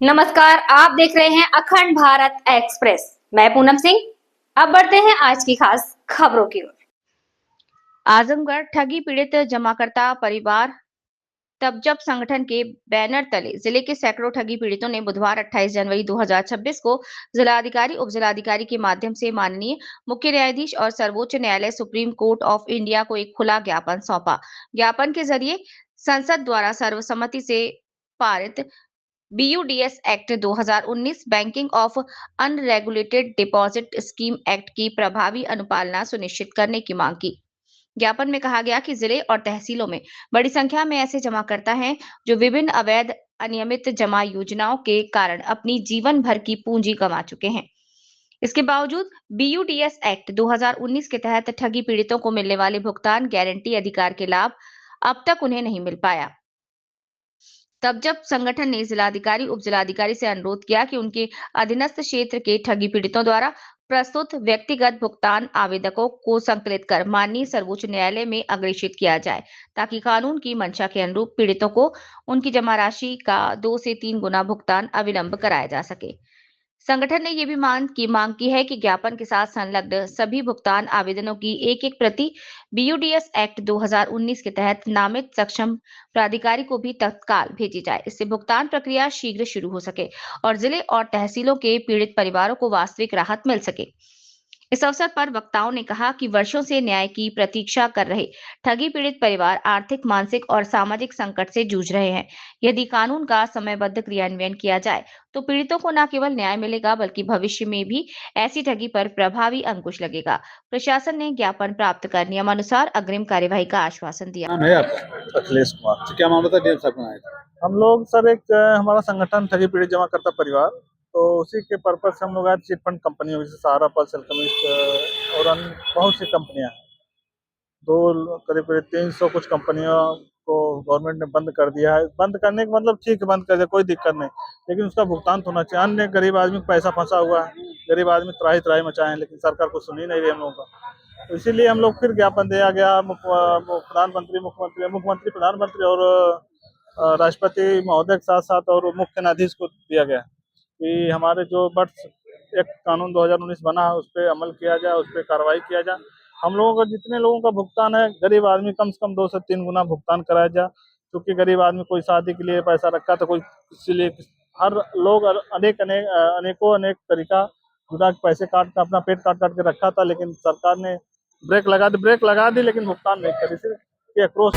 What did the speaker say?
नमस्कार, आप देख रहे हैं अखंड भारत एक्सप्रेस। मैं पूनम सिंह। अब बढ़ते हैं आज की खास खबरों की ओर। आजमगढ़ ठगी पीड़ित जमाकर्ता परिवार तब जब संगठन के बैनर तले जिले के सैकड़ों ठगी पीड़ितों ने बुधवार 28 जनवरी 2026 को जिलाधिकारी उप जिलाधिकारी के माध्यम से माननीय मुख्य न्यायाधीश और सर्वोच्च न्यायालय सुप्रीम कोर्ट ऑफ इंडिया को एक खुला ज्ञापन सौंपा। ज्ञापन के जरिए संसद द्वारा सर्वसम्मति से पारित BUDS act 2019 banking of unregulated deposit scheme act की प्रभावी अनुपालना सुनिश्चित करने की मांग की। ज्ञापन में कहा गया कि जिले और तहसीलों में बड़ी संख्या में ऐसे जमाकर्ता हैं जो विभिन्न अवैध अनियमित जमा योजनाओं के कारण अपनी जीवन भर की पूंजी गंवा चुके हैं। इसके बावजूद बीयूडीएस एक्ट 2019 के तहत ठगी पीड़ितों को मिलने वाले भुगतान गारंटी अधिकार के लाभ अब तक उन्हें नहीं मिल पाया। तब जब संगठन ने जिलाधिकारी उप जिलाधिकारी से अनुरोध किया कि उनके अधीनस्थ क्षेत्र के ठगी पीड़ितों द्वारा प्रस्तुत व्यक्तिगत भुगतान आवेदकों को संकलित कर माननीय सर्वोच्च न्यायालय में अग्रेषित किया जाए, ताकि कानून की मंशा के अनुरूप पीड़ितों को उनकी जमा राशि का 2 से 3 गुना भुगतान अविलंब कराया जा सके। संगठन ने यह भी मांग की है कि ज्ञापन के साथ संलग्न सभी भुगतान आवेदनों की एक-एक प्रति बीयूडीएस एक्ट 2019 के तहत नामित सक्षम प्राधिकारी को भी तत्काल भेजी जाए। इससे भुगतान प्रक्रिया शीघ्र शुरू हो सके और जिले और तहसीलों के पीड़ित परिवारों को वास्तविक राहत मिल सके। इस अवसर पर वक्ताओं ने कहा कि वर्षों से न्याय की प्रतीक्षा कर रहे ठगी पीड़ित परिवार आर्थिक, मानसिक और सामाजिक संकट से जूझ रहे हैं। यदि कानून का समयबद्ध क्रियान्वयन किया जाए तो पीड़ितों को न केवल न्याय मिलेगा बल्कि भविष्य में भी ऐसी ठगी पर प्रभावी अंकुश लगेगा। प्रशासन ने ज्ञापन प्राप्त कर नियमानुसार अग्रिम कार्यवाही का आश्वासन दिया। नाम है आपका? अखिलेश कुमार। तो क्या मामला था? डीएम साहब आए थे। हम लोग सर एक हमारा संगठन ठगी पीड़ित जमा करता परिवार, तो उसी के पर्पज से हम लोग आए चिट फंड कंपनियों जैसे सहारा पल्स एल्केमिस्ट और अन्य बहुत सी कंपनियां हैं। दो करीब करीब 300 कुछ कंपनियों को गवर्नमेंट ने बंद कर दिया है। बंद करने का मतलब ठीक है, बंद कर दिया, कोई दिक्कत नहीं, लेकिन उसका भुगतान तो होना चाहिए। अन्य गरीब आदमी को पैसा फंसा हुआ है, गरीब आदमी त्राही त्राही मचाए हैं, लेकिन सरकार को सुन ही नहीं रही हम लोगों का। तो इसीलिए हम लोग फिर ज्ञापन दिया गया प्रधानमंत्री, मुख्यमंत्री, प्रधानमंत्री और राष्ट्रपति महोदय के साथ साथ और मुख्य न्यायाधीश को दिया गया कि हमारे जो बर्ड्स एक्ट कानून 2019 बना है उस पर अमल किया जाए, उस पर कार्रवाई किया जाए। हम लोगों का जितने लोगों का भुगतान है, गरीब आदमी कम से कम 2 से 3 गुना भुगतान कराया जाए, क्योंकि गरीब आदमी कोई शादी के लिए पैसा रखा तो कोई इसीलिए हर लोग अनेकों अनेक तरीका जुटा के पैसे काट कर अपना पेट काट काट के रखा था, लेकिन सरकार ने ब्रेक लगा दी, लेकिन भुगतान नहीं करी। सिर्फ ये आक्रोश